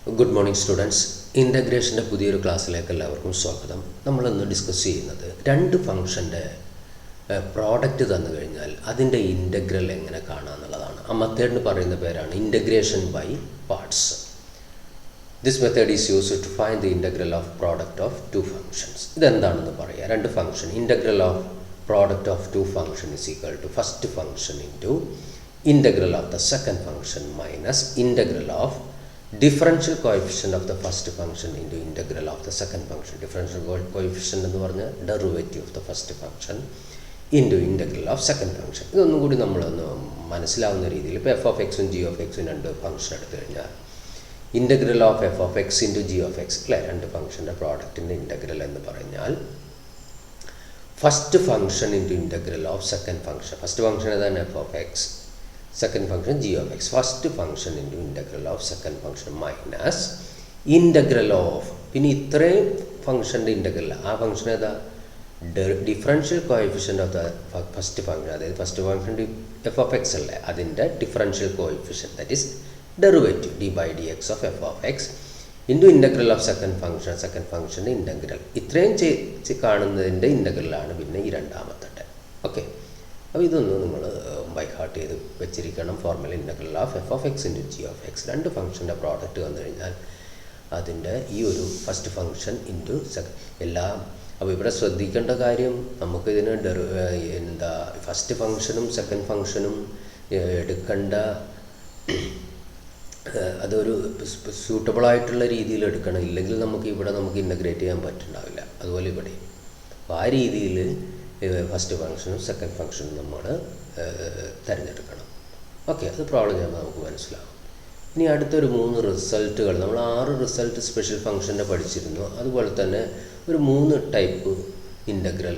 Good morning students. ഇൻ്റഗ്രേഷൻ്റെ പുതിയൊരു ക്ലാസ്സിലേക്ക് എല്ലാവർക്കും സ്വാഗതം. നമ്മളിന്ന് ഡിസ്കസ് ചെയ്യുന്നത് രണ്ട് ഫംഗ്ഷൻ്റെ പ്രോഡക്റ്റ് തന്നു കഴിഞ്ഞാൽ അതിൻ്റെ ഇൻ്റഗ്രൽ എങ്ങനെ കാണാമെന്നുള്ളതാണ്. ആ മെത്തേഡിന് പറയുന്ന പേരാണ് integration by parts. This method is used to find the integral of product of two functions. ഇതെന്താണെന്ന് പറയുക. രണ്ട് function integral of product of two function is equal to first function into integral of the second function minus integral of differential coefficient of the first function into integral of the second function. Differential coefficient എന്ന് പറഞ്ഞാൽ derivative of the first function into integral of second function. ഇതൊന്നും കൂടി നമ്മളൊന്ന് മനസ്സിലാവുന്ന രീതിയിൽ ഇപ്പോൾ F of എക്സും G of എക്സും രണ്ട് ഫംഗ്ഷൻ എടുത്തു കഴിഞ്ഞാൽ integral of F of X into G of X അല്ലേ, രണ്ട് ഫംഗ്ഷൻ്റെ പ്രോഡക്റ്റിൻ്റെ ഇൻ്റഗ്രൽ എന്ന് പറഞ്ഞാൽ first function into integral of second function. First function ഏതാണ്? F of X. Second function G of X. First function into integral of second function minus integral of പിന്നെ ഇത്രയും ഫംഗ്ഷൻ്റെ ഇൻ്റഗ്രൽ. ആ ഫംഗ്ഷൻ ഏതാ? Differential coefficient of the first function. അതായത് first function F of X അല്ലേ, അതിൻ്റെ differential coefficient that is derivative D by D X of F of X into integral of second ഫംഗ്ഷൻ്റെ integral. ഇത്രയും കാണുന്നതിൻ്റെ ഇൻ്റഗ്രലാണ് പിന്നെ ഈ രണ്ടാമത്തെ ടൈം. ഓക്കെ, അപ്പോൾ ഇതൊന്ന് നിങ്ങൾ ബൈ ഹാർട്ട് ചെയ്ത് വെച്ചിരിക്കണം. Formula integral of F of X into G of X. രണ്ട് ഫംഗ്ഷൻ്റെ പ്രോഡക്റ്റ് വന്നു കഴിഞ്ഞാൽ അതിൻ്റെ ഈ ഒരു ഫസ്റ്റ് ഫംഗ്ഷൻ ഇൻറ്റു എല്ലാം. അപ്പോൾ ഇവിടെ ശ്രദ്ധിക്കേണ്ട കാര്യം, നമുക്കിതിന് ഫസ്റ്റ് ഫംഗ്ഷനും സെക്കൻഡ് ഫംഗ്ഷനും എടുക്കേണ്ട അതൊരു സ്യൂട്ടബിളായിട്ടുള്ള രീതിയിൽ എടുക്കണം. ഇല്ലെങ്കിൽ നമുക്ക് ഇൻ്റഗ്രേറ്റ് ചെയ്യാൻ പറ്റുന്നുണ്ടാവില്ല. അതുപോലെ ഇവിടെ അപ്പോൾ ആ രീതിയിൽ ഫസ്റ്റ് ഫംഗ്ഷനും സെക്കൻഡ് ഫംഗ്ഷനും നമ്മൾ തിരഞ്ഞെടുക്കണം. ഓക്കെ, അത് പ്രോബ്ലം ചെയ്യുമ്പോൾ നമുക്ക് മനസ്സിലാവും. ഇനി അടുത്തൊരു 3 റിസൾട്ടുകൾ, നമ്മൾ 6 റിസൾട്ട് സ്പെഷ്യൽ ഫംഗ്ഷൻ്റെ പഠിച്ചിരുന്നു. അതുപോലെ തന്നെ ഒരു 3 ടൈപ്പ് ഇൻ്റഗ്രൽ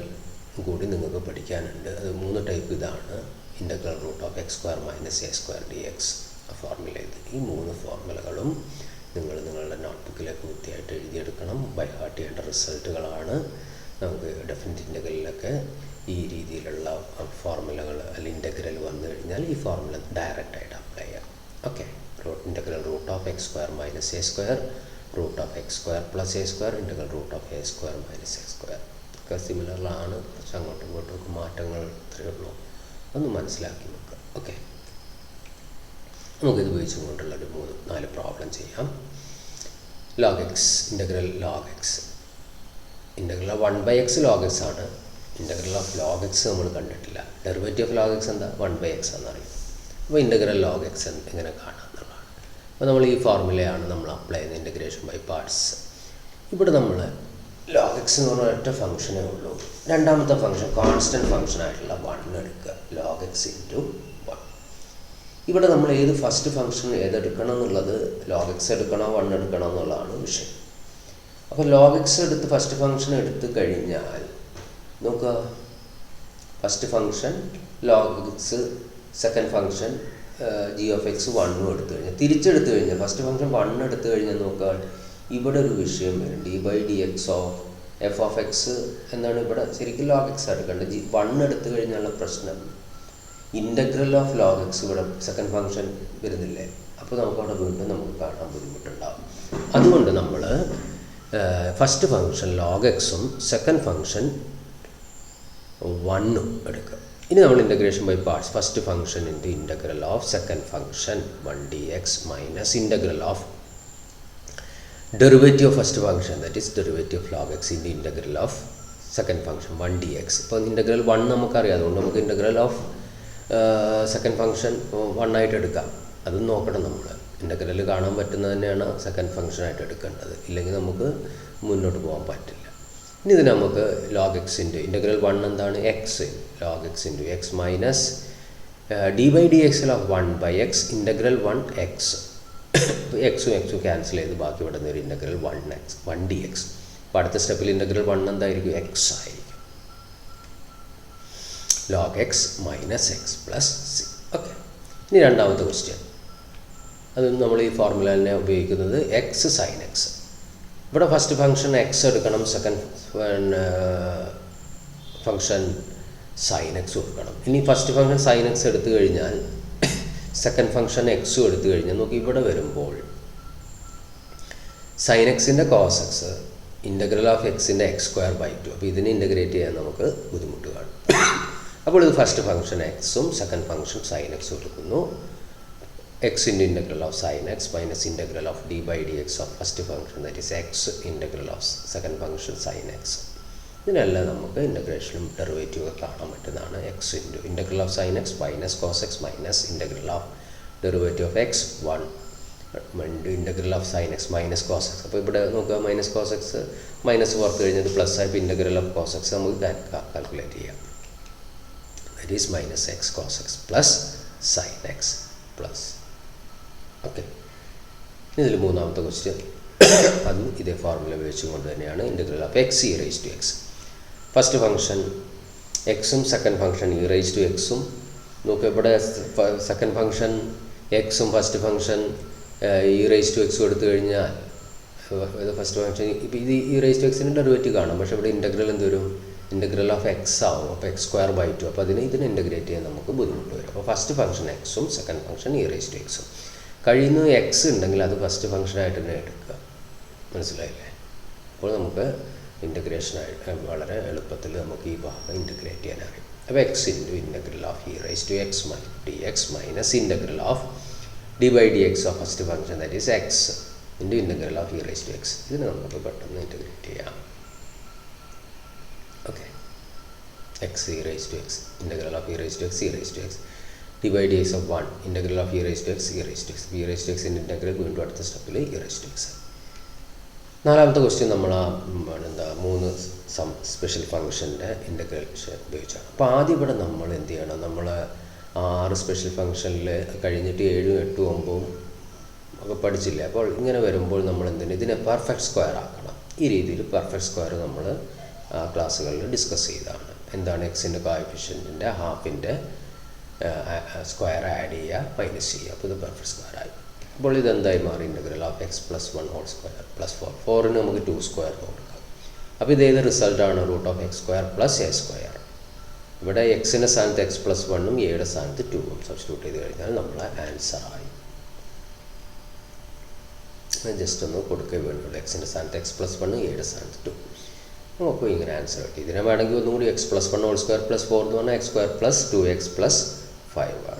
കൂടി നിങ്ങൾക്ക് പഠിക്കാനുണ്ട്. അത് 3 ടൈപ്പ് ഇതാണ്: integral root of x square minus a square d x formula. ഈ 3 ഫോർമുലകളും നിങ്ങളുടെ നോട്ട്ബുക്കിലേക്ക് വൃത്തിയായിട്ട് എഴുതിയെടുക്കണം. ബൈ ഹാർട്ട് ചെയ്യേണ്ട റിസൾട്ടുകളാണ്. നമുക്ക് ഡെഫിനറ്റ് ഇൻ്റഗ്രലിലൊക്കെ ഈ രീതിയിലുള്ള ഫോർമുലകൾ അല്ലെങ്കിൽ ഇൻ്റഗ്രൽ വന്നു കഴിഞ്ഞാൽ ഈ ഫോർമുല ഡയറക്റ്റായിട്ട് അപ്ലൈ ചെയ്യാം. Okay, integral root of x square minus a square root of x square plus a square integral root of a square minus a square ഒക്കെ സിമിലറാണ്. കുറച്ച് അങ്ങോട്ടും ഇങ്ങോട്ടും മാറ്റങ്ങൾ ഇത്രയേ ഉള്ളൂ. ഒന്ന് മനസ്സിലാക്കി വെക്കുക. ഓക്കെ, നമുക്കിത് ഉപയോഗിച്ചുകൊണ്ടുള്ള ഒരു 3-4 പ്രോബ്ലം ചെയ്യാം. Log X integral log X. Integral of 1/x log x ആണ്. ഇൻ്റഗ്രൽ ഓഫ് log x നമ്മൾ കണ്ടിട്ടില്ല. ഡെറിവേറ്റീവ് ഓഫ് log x എന്താ? 1/x എന്നറിയും. അപ്പോൾ ഇൻ്റഗ്രൽ log x എങ്ങനെ കാണാം എന്നുള്ളതാണ്. അപ്പോൾ നമ്മൾ ഈ ഫോർമുലയാണ് നമ്മൾ അപ്ലൈ ചെയ്യുന്നത്, ഇൻ്റഗ്രേഷൻ ബൈ പാർട്സ്. ഇവിടെ നമ്മൾ log x എന്ന് പറഞ്ഞ ഒറ്റ ഫംഗ്ഷനേ ഉള്ളൂ. രണ്ടാമത്തെ ഫംഗ്ഷൻ കോൺസ്റ്റൻറ്റ് ഫംഗ്ഷനായിട്ടുള്ള 1 എടുക്കുക. log x into 1. ഇവിടെ നമ്മൾ ഏത് ഫസ്റ്റ് ഫംഗ്ഷൻ ഏതെടുക്കണം എന്നുള്ളത്, log x എടുക്കണോ 1 എടുക്കണോ എന്നുള്ളതാണ് വിഷയം. അപ്പോൾ log x എടുത്ത് ഫസ്റ്റ് ഫംഗ്ഷൻ എടുത്തു കഴിഞ്ഞാൽ നോക്കുക, first function log x, second function G of x 1 എടുത്തു കഴിഞ്ഞാൽ, തിരിച്ചെടുത്തു കഴിഞ്ഞാൽ ഫസ്റ്റ് ഫംഗ്ഷൻ 1 എടുത്തു കഴിഞ്ഞാൽ നോക്കുക, ഇവിടെ ഒരു വിഷയം വരും. D by D X of F of x എന്നാണ് ഇവിടെ ശരിക്കും log x എടുക്കേണ്ടത്. 1 എടുത്തു കഴിഞ്ഞാലുള്ള പ്രശ്നം ഇൻ്റഗ്രൽ ഓഫ് log x ഇവിടെ സെക്കൻഡ് ഫംഗ്ഷൻ വരുന്നില്ലേ, അപ്പോൾ നമുക്കവിടെ വീണ്ടും നമുക്ക് കാണാൻ ബുദ്ധിമുട്ടുണ്ടാകും. അതുകൊണ്ട് നമ്മൾ ഫസ്റ്റ് ഫംഗ്ഷൻ log എക്സും സെക്കൻഡ് ഫംഗ്ഷൻ 1 എടുക്കുക. ഇനി നമ്മൾ integration by parts. First function into integral of second function 1dx minus integral of derivative of first function that is derivative of log x into integral of second function 1dx. ഇപ്പോൾ integral 1 നമുക്കറിയാം, അതുകൊണ്ട് നമുക്ക് integral of second function 1 ആയിട്ട് എടുക്കാം. അതും നോക്കണം നമ്മൾ. Integral കാണാൻ പറ്റുന്നത് തന്നെയാണ് സെക്കൻഡ് ഫംഗ്ഷനായിട്ട് എടുക്കേണ്ടത്, ഇല്ലെങ്കിൽ നമുക്ക് മുന്നോട്ട് പോകാൻ പറ്റില്ല. ഇനി ഇത് നമുക്ക് log x ഇൻറ്റു ഇൻ്റഗ്രൽ 1 എന്താണ്? X. log x into x minus d by d എക്സിൽ ഓഫ് 1/x ഇൻ്റഗ്രൽ 1x. എക്സും എക്സും ക്യാൻസൽ ചെയ്ത് ബാക്കി ഇവിടെ നിന്ന് ഒരു ഇൻ്റഗ്രൽ 1dx. അപ്പോൾ അടുത്ത സ്റ്റെപ്പിൽ ഇൻ്റഗ്രൽ 1 എന്തായിരിക്കും? എക്സ് ആയിരിക്കും. log x minus X plus C. Okay, ഇനി രണ്ടാമത്തെ ക്വസ്റ്റ്യൻ. അത് നമ്മൾ ഈ ഫോർമുല തന്നെ ഉപയോഗിക്കുന്നത് എക്സ് സൈൻ എക്സ്. ഇവിടെ ഫസ്റ്റ് ഫംഗ്ഷൻ എക്സ് എടുക്കണം, സെക്കൻഡ് ഫംഗ്ഷൻ സൈൻ എക്സ് കൊടുക്കണം. ഇനി ഫസ്റ്റ് ഫംഗ്ഷൻ സൈൻ എക്സ് എടുത്തു കഴിഞ്ഞാൽ സെക്കൻഡ് ഫംഗ്ഷൻ എക്സും എടുത്തു കഴിഞ്ഞാൽ നോക്കി ഇവിടെ വരുമ്പോൾ സൈൻ എക്സിൻ്റെ കോസ് എക്സ് ഇൻ്റഗ്രൽ ഓഫ് എക്സിൻ്റെ x²/2. അപ്പോൾ ഇതിനെ ഇൻ്റഗ്രേറ്റ് ചെയ്യാൻ നമുക്ക് ബുദ്ധിമുട്ട് കാണും. അപ്പോൾ ഇത് ഫസ്റ്റ് ഫംഗ്ഷൻ എക്സും സെക്കൻഡ് ഫംഗ്ഷൻ സൈൻ എക്സും എടുക്കുന്നു. x into integral of sine x minus integral of d/dx of first function that is x integral of second function sine x. ഇതിനെല്ലാം നമുക്ക് ഇൻ്റഗ്രേഷനും ഡെറിവേറ്റീവ് ഒക്കെ കാണാൻ പറ്റുന്നതാണ്. X into integral of sine x minus cos x minus integral of derivative of x 1 into integral of sine x minus cos x. അപ്പോൾ ഇവിടെ നോക്കുക minus cos x minus പുറത്ത് കഴിഞ്ഞത് പ്ലസ് ആയപ്പോൾ ഇൻ്റഗ്രൽ ഓഫ് കോസ് എക്സ് നമുക്ക് calculate ചെയ്യാം. That is minus X cos X plus sin X plus. Okay, ഇതിൽ മൂന്നാമത്തെ ക്വസ്റ്റ്യൻ അതും ഇതേ ഫോർമുല ഉപയോഗിച്ചുകൊണ്ട് തന്നെയാണ്. Integral of X E raise to X. First function എക്സും second function E raise to എക്സും. നോക്കുക ഇവിടെ സെക്കൻഡ് ഫംഗ്ഷൻ എക്സും first function E raise to എക്സും എടുത്തു കഴിഞ്ഞാൽ ഫസ്റ്റ് ഫംഗ്ഷൻ ഇപ്പോൾ ഇത് ഇ റൈസ് ടു എക്സിൻ്റെ ഡെറിവേറ്റീവ് കാണാം. പക്ഷേ ഇവിടെ ഇൻ്റഗ്രൽ എന്ത് വരും? ഇൻ്റഗ്രൽ ഓഫ് എക്സ് ആവും. അപ്പോൾ x²/2. അപ്പോൾ ഇതിനെ ഇൻ്റഗ്രേറ്റ് ചെയ്യാൻ നമുക്ക് ബുദ്ധിമുട്ട് വരും. അപ്പോൾ ഫസ്റ്റ് ഫംഗ്ഷൻ എക്സും second function E raise to എക്സും. കഴിയുന്ന എക്സ് ഉണ്ടെങ്കിൽ അത് ഫസ്റ്റ് ഫംഗ്ഷനായിട്ട് തന്നെ എടുക്കുക. മനസ്സിലായില്ലേ? അപ്പോൾ നമുക്ക് ഇൻ്റഗ്രേഷനായിട്ട് വളരെ എളുപ്പത്തിൽ നമുക്ക് ഈ ഭാഗം ഇൻ്റഗ്രേറ്റ് ചെയ്യാൻ അറിയാം. അപ്പോൾ x into integral of e raise to x dx minus integral of d/dx of first function that is x into integral of e raise to x. ഇതിന് നമുക്ക് പെട്ടെന്ന് ഇൻ്റഗ്രേറ്റ് ചെയ്യാം. Okay, x E raise to x integral of e raise to x E raise to x d/dx of 1 integral of e raise to x E raise to x. E raise to എക്സിൻ്റെ integral വീണ്ടും അടുത്ത സ്റ്റെപ്പിൽ E raise to X. നാലാമത്തെ question നമ്മൾ മൂന്ന് special ഫംഗ്ഷൻ്റെ integration ഉപയോഗിച്ചാണ്. അപ്പോൾ ആദ്യം ഇവിടെ നമ്മൾ എന്ത് ചെയ്യണം? നമ്മൾ 6 സ്പെഷ്യൽ ഫംഗ്ഷനിൽ കഴിഞ്ഞിട്ട് 7, 8, 9 ഒക്കെ പഠിച്ചില്ലേ? അപ്പോൾ ഇങ്ങനെ വരുമ്പോൾ നമ്മൾ എന്തിന് ഇതിനെ പെർഫെക്റ്റ് സ്ക്വയർ ആക്കണം. ഈ രീതിയിൽ പെർഫെക്റ്റ് സ്ക്വയർ നമ്മൾ ക്ലാസ്സുകളിൽ ഡിസ്കസ് ചെയ്തതാണ്. എന്താണ്? എക്സിൻ്റെ കോഎഫിഷ്യൻറ്റിൻ്റെ ഹാഫിൻ്റെ സ്ക്വയർ ആഡ് ചെയ്യുക, മൈനസ് ചെയ്യുക. അപ്പോൾ ഇത് പെർഫെക്റ്റ് സ്ക്വയർ ആയി. അപ്പോൾ ഇതെന്തായി മാറി? Integral of x plus 1 whole square plus 4. 4ന് നമുക്ക് 2 സ്ക്വയർ കൊടുക്കാം. അപ്പോൾ ഇതേത് റിസൾട്ടാണ്? Root of x square plus a square. ഇവിടെ എക്സിൻ്റെ സ്ഥാനത്ത് എക്സ് പ്ലസ് 1ഉം എയുടെ സ്ഥാനത്ത് 2ഉം സബ്സ്റ്റിറ്റ്യൂട്ട് ചെയ്ത് കഴിഞ്ഞാൽ നമ്മളെ ആൻസറായി. ജസ്റ്റ് ഒന്ന് കൊടുക്കുക വേണ്ടുള്ളൂ. എക്സിൻ്റെ സ്ഥാനത്ത് എക്സ് പ്ലസ് 1, എയുടെ സ്ഥാനത്ത് 2. നമുക്ക് ഇങ്ങനെ ആൻസർ കിട്ടി. ഇതിനെ വേണമെങ്കിൽ ഒന്നും കൂടി x plus 1 whole square plus 4 എന്ന് പറഞ്ഞാൽ X square plus 2x plus 5 ആണ്.